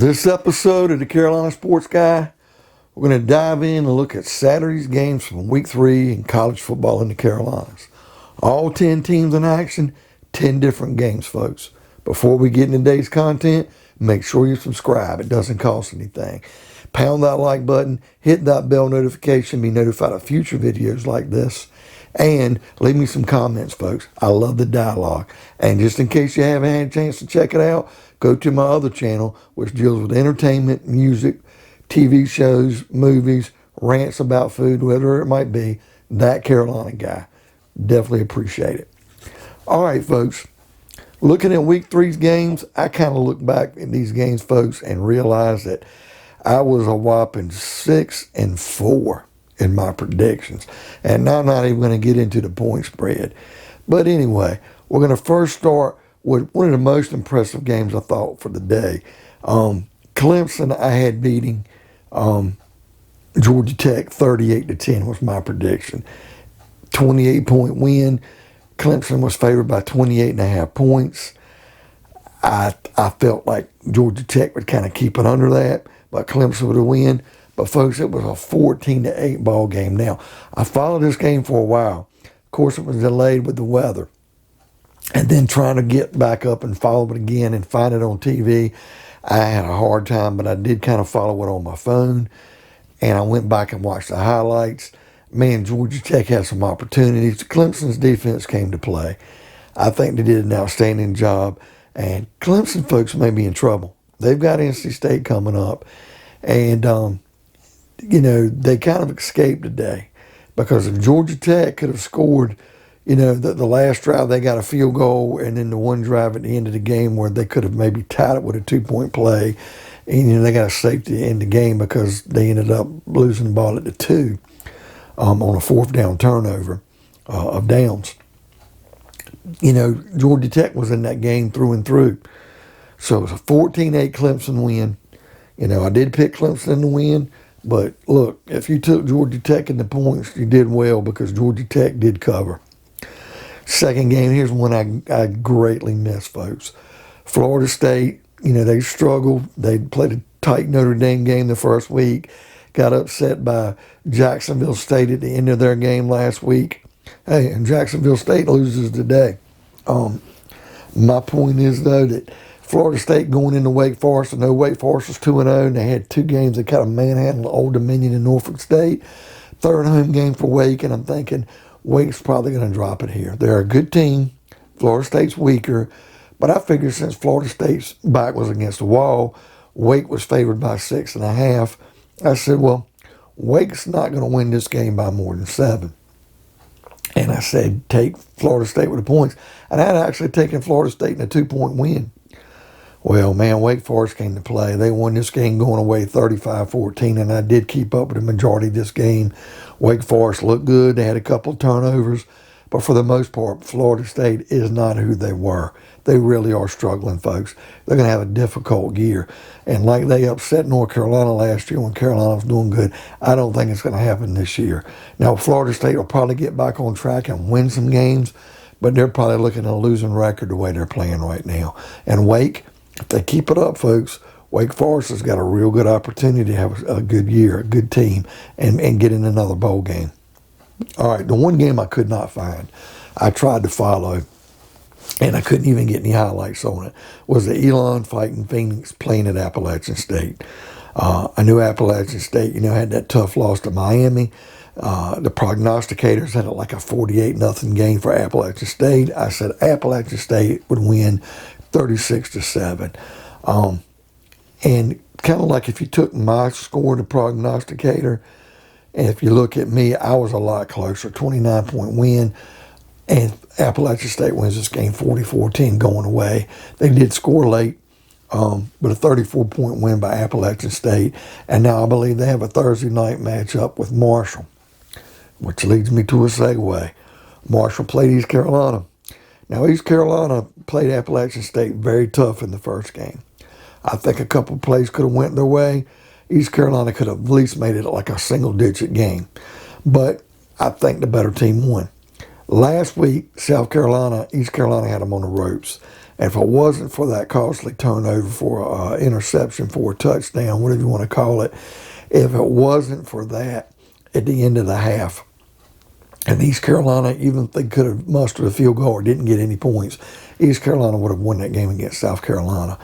This episode of the Carolina Sports Guy, we're going to dive in and look at Saturday's games from Week 3 in college football in the Carolinas. All 10 teams in action, 10 different games, folks. Before we get into today's content, make sure you subscribe. It doesn't cost anything. Pound that like button, hit that bell notification, be notified of future videos like this. And leave me some comments, folks. I love the dialogue. And just in case you haven't had a chance to check it out, go to my other channel, which deals with entertainment, music, TV shows, movies, rants about food, whatever it might be. That Carolina Guy. Definitely appreciate it. All right, folks. Looking at Week 3's games, I kind of look back at these games, folks, and realize that I was a whopping 6-4 in my predictions. And now I'm not even going to get into the point spread. But anyway, we're going to first start with one of the most impressive games I thought for the day. Clemson, I had beating Georgia Tech 38-10 was my prediction. 28-point win. Clemson was favored by 28.5 points. I felt like Georgia Tech would kind of keep it under that, but Clemson would win. But folks, it was a 14-8 ball game. Now, I followed this game for a while. Of course, it was delayed with the weather. And then trying to get back up and follow it again and find it on TV, I had a hard time, but I did kind of follow it on my phone. And I went back and watched the highlights. Man, Georgia Tech had some opportunities. Clemson's defense came to play. I think they did an outstanding job. And Clemson folks may be in trouble. They've got NC State coming up. And, they kind of escaped today. Because if Georgia Tech could have scored, the last drive they got a field goal, and then the one drive at the end of the game where they could have maybe tied it with a 2-point play. And, they got a safety in the game because they ended up losing the ball at the 2 on a 4th down turnover of downs. Georgia Tech was in that game through and through. So it was a 14-8 Clemson win. I did pick Clemson to win. But look, if you took Georgia Tech in the points, you did well because Georgia Tech did cover. Second game, here's one I greatly missed, folks. Florida State, they struggled. They played a tight Notre Dame game the first week. Got upset by Jacksonville State at the end of their game last week. Hey, and Jacksonville State loses today. My point is, though, that Florida State going into Wake Forest, I know Wake Forest was 2-0, and they had 2 games that kind of manhandled Old Dominion and Norfolk State. Third home game for Wake, and I'm thinking Wake's probably going to drop it here. They're a good team. Florida State's weaker, but I figured since Florida State's back was against the wall, Wake was favored by 6.5. I said, well, Wake's not going to win this game by more than 7. And I said, take Florida State with the points. And I had actually taken Florida State in a 2-point win. Well, man, Wake Forest came to play. They won this game going away 35-14, and I did keep up with the majority of this game. Wake Forest looked good. They had a couple of turnovers, but for the most part, Florida State is not who they were. They really are struggling, folks. They're going to have a difficult year. And like they upset North Carolina last year when Carolina was doing good, I don't think it's going to happen this year. Now, Florida State will probably get back on track and win some games, but they're probably looking at a losing record the way they're playing right now. And Wake, if they keep it up, folks, Wake Forest has got a real good opportunity to have a good year, a good team, and get in another bowl game. All right, the one game I could not find, I tried to follow, and I couldn't even get any highlights on it, was the Elon fighting Phoenix playing at Appalachian State. I knew Appalachian State, had that tough loss to Miami. The prognosticators had it like a 48-0 game for Appalachian State. I said Appalachian State would win 36-7. And kind of like if you took my score to prognosticator, and if you look at me, I was a lot closer, 29-point win. And Appalachian State wins this game 44-10 going away. They did score late, but a 34-point win by Appalachian State. And now I believe they have a Thursday night matchup with Marshall, which leads me to a segue. Marshall played East Carolina. Now, East Carolina played Appalachian State very tough in the first game. I think a couple plays could have went their way. East Carolina could have at least made it like a single-digit game. But I think the better team won. Last week, East Carolina had them on the ropes. And if it wasn't for that costly turnover for an interception for a touchdown, whatever you want to call it, if it wasn't for that at the end of the half, and East Carolina, even if they could have mustered a field goal or didn't get any points, East Carolina would have won that game against South Carolina.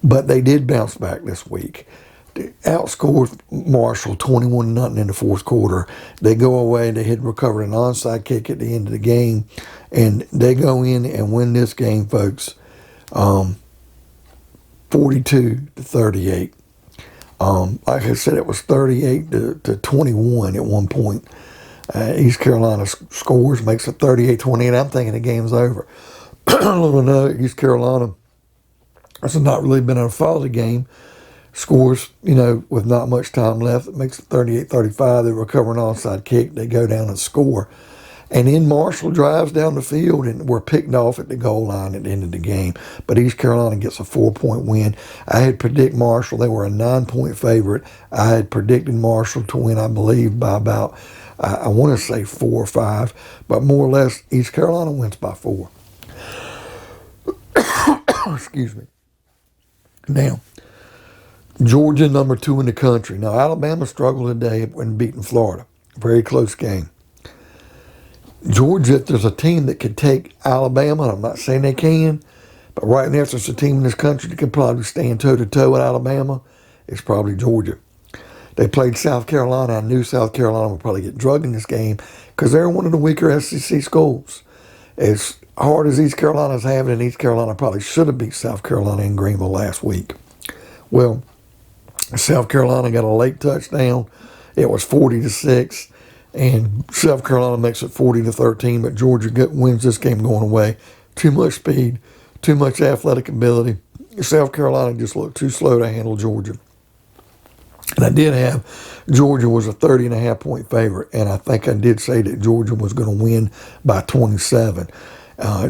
But they did bounce back this week. They outscored Marshall 21-0 in the fourth quarter. They go away. They had recovered an onside kick at the end of the game. And they go in and win this game, folks, 42-38. Like I said, it was 38 to 21 at one point. East Carolina scores, makes it 38-28. I'm thinking the game's over. Little know, East Carolina, this has not really been a follow game. Scores, with not much time left. It makes it 38-35. They recover an onside kick. They go down and score. And then Marshall drives down the field and we're picked off at the goal line at the end of the game. But East Carolina gets a 4-point win. I had predicted Marshall. They were a 9-point favorite. I had predicted Marshall to win, I believe, by about, I want to say 4 or 5. But more or less, East Carolina wins by 4. Excuse me. Now, Georgia, number 2 in the country. Now, Alabama struggled today when beating Florida. Very close game. Georgia, if there's a team that could take Alabama, I'm not saying they can, but right now if there's a team in this country that could probably stand toe-to-toe with Alabama, it's probably Georgia. They played South Carolina. I knew South Carolina would probably get drugged in this game because they're one of the weaker SEC schools. As hard as East Carolina's having, and East Carolina probably should have beat South Carolina in Greenville last week. Well, South Carolina got a late touchdown. It was 40-6. And South Carolina makes it 40-13, but Georgia wins this game going away. Too much speed, too much athletic ability. South Carolina just looked too slow to handle Georgia. And I did have Georgia was a 30.5-point favorite, and I think I did say that Georgia was going to win by 27.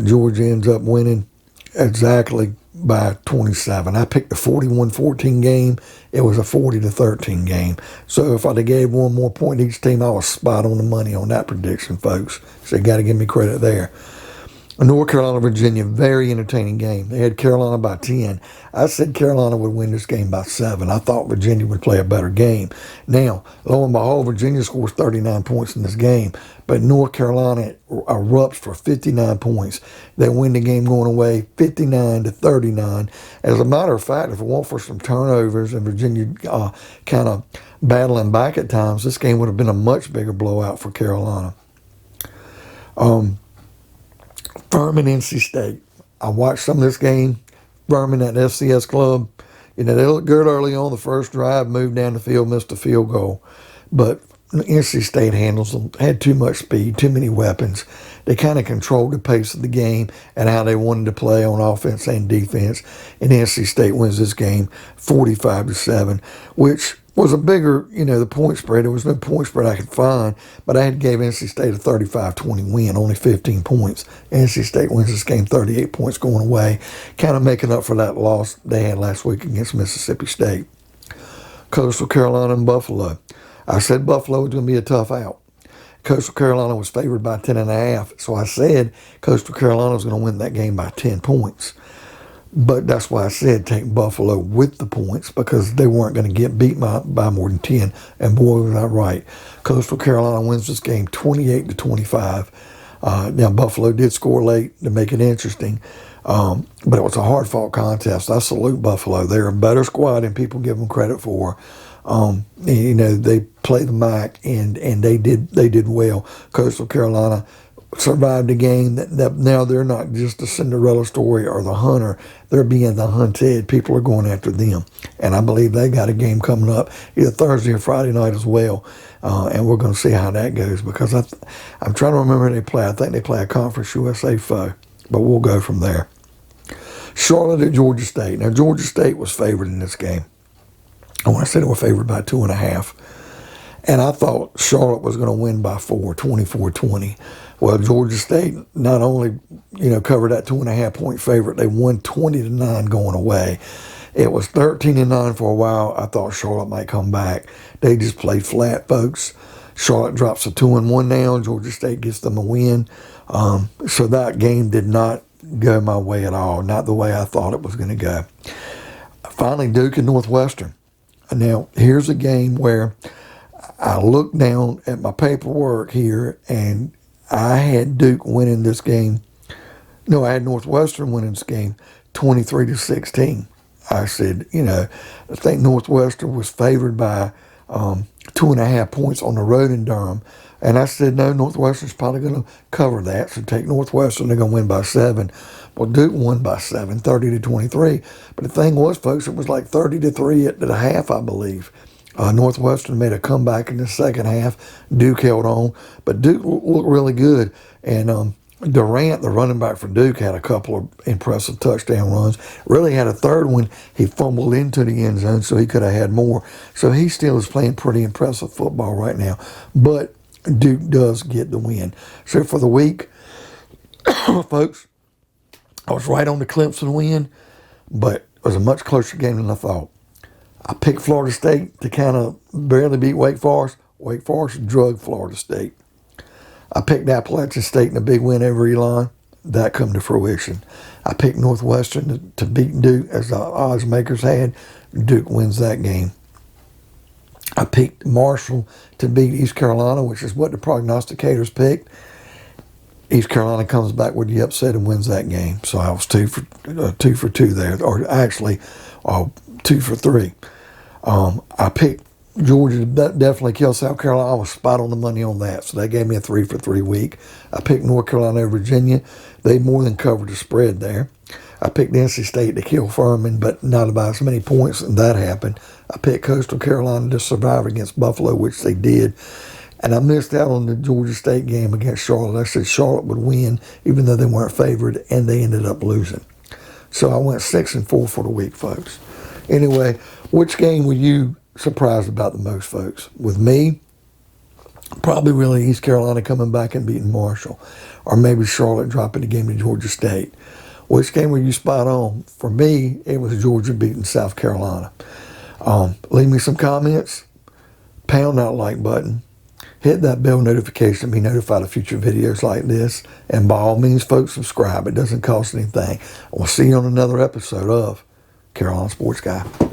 Georgia ends up winning exactly by 27. I picked a 41-14 game. It was a 40-13 game. So if I'd have gave one more point to each team, I was spot on the money on that prediction, folks. So you got to give me credit there. North Carolina, Virginia, very entertaining game. They had Carolina by 10. I said Carolina would win this game by 7. I thought Virginia would play a better game. Now, lo and behold, Virginia scores 39 points in this game, but North Carolina erupts for 59 points. They win the game going away 59-39. As a matter of fact, if it weren't for some turnovers and Virginia kind of battling back at times, this game would have been a much bigger blowout for Carolina. Furman, NC State. I watched some of this game. Furman at FCS Club. They looked good early on the first drive, moved down the field, missed a field goal. But NC State handles them, had too much speed, too many weapons. They kind of controlled the pace of the game and how they wanted to play on offense and defense. And NC State wins this game 45-7, which was a bigger, the point spread. There was no point spread I could find, but I had gave NC State a 35-20 win, only 15 points. NC State wins this game 38 points going away, kind of making up for that loss they had last week against Mississippi State. Coastal Carolina and Buffalo. I said Buffalo was going to be a tough out. Coastal Carolina was favored by 10.5, so I said Coastal Carolina was going to win that game by 10 points. But that's why I said take Buffalo with the points because they weren't going to get beat by more than 10. And boy, was I right. Coastal Carolina wins this game 28-25. Now, Buffalo did score late to make it interesting. But it was a hard-fought contest. I salute Buffalo. They're a better squad than people give them credit for. They played the MAC and they did well. Coastal Carolina survived the game. That now they're not just the Cinderella story or the hunter. They're being the hunted. People are going after them. And I believe they got a game coming up either Thursday or Friday night as well. And we're going to see how that goes because I'm trying to remember who they play. I think they play a Conference USA foe. But we'll go from there. Charlotte at Georgia State. Now, Georgia State was favored in this game. I want to say they were favored by 2.5. And I thought Charlotte was going to win by 4, 24-20. Well, Georgia State not only, covered that 2.5-point favorite, they won 20-9 going away. It was 13-9 for a while. I thought Charlotte might come back. They just played flat, folks. Charlotte drops to 2-1 now. Georgia State gets them a win. So that game did not didn't go my way at all, not the way I thought it was going to go. Finally, Duke and Northwestern. Now, here's a game where I looked down at my paperwork here, and I had Duke winning this game. No, I had Northwestern winning this game 23-16. I said, I think Northwestern was favored by 2.5 points on the road in Durham. And I said, no, Northwestern's probably going to cover that. So take Northwestern, they're going to win by 7. Well, Duke won by 7, 30-23. But the thing was, folks, it was like 30-3 at the half, I believe. Northwestern made a comeback in the second half. Duke held on. But Duke looked really good. And Durant, the running back for Duke, had a couple of impressive touchdown runs. Really had a third one. He fumbled into the end zone, so he could have had more. So he still is playing pretty impressive football right now. But Duke does get the win. So for the week, folks, I was right on the Clemson win, but it was a much closer game than I thought. I picked Florida State to kind of barely beat Wake Forest. Wake Forest drugged Florida State. I picked Appalachian State in a big win over Elon. That come to fruition. I picked Northwestern to beat Duke, as the odds makers had. Duke wins that game. I picked Marshall to beat East Carolina, which is what the prognosticators picked. East Carolina comes back with the upset and wins that game. So I was 2 for 2 there, or actually 2 for 3. I picked Georgia to definitely kill South Carolina. I was spot on the money on that, so that gave me a 3 for 3 week. I picked North Carolina over Virginia. They more than covered the spread there. I picked NC State to kill Furman, but not by as many points, and that happened. I picked Coastal Carolina to survive against Buffalo, which they did. And I missed out on the Georgia State game against Charlotte. I said Charlotte would win, even though they weren't favored, and they ended up losing. So I went 6-4 for the week, folks. Anyway, which game were you surprised about the most, folks? With me, probably really East Carolina coming back and beating Marshall, or maybe Charlotte dropping the game to Georgia State. Which game were you spot on? For me, it was Georgia beating South Carolina. Leave me some comments. Pound that like button. Hit that bell notification to be notified of future videos like this. And by all means, folks, subscribe. It doesn't cost anything. We'll see you on another episode of Carolina Sports Guy.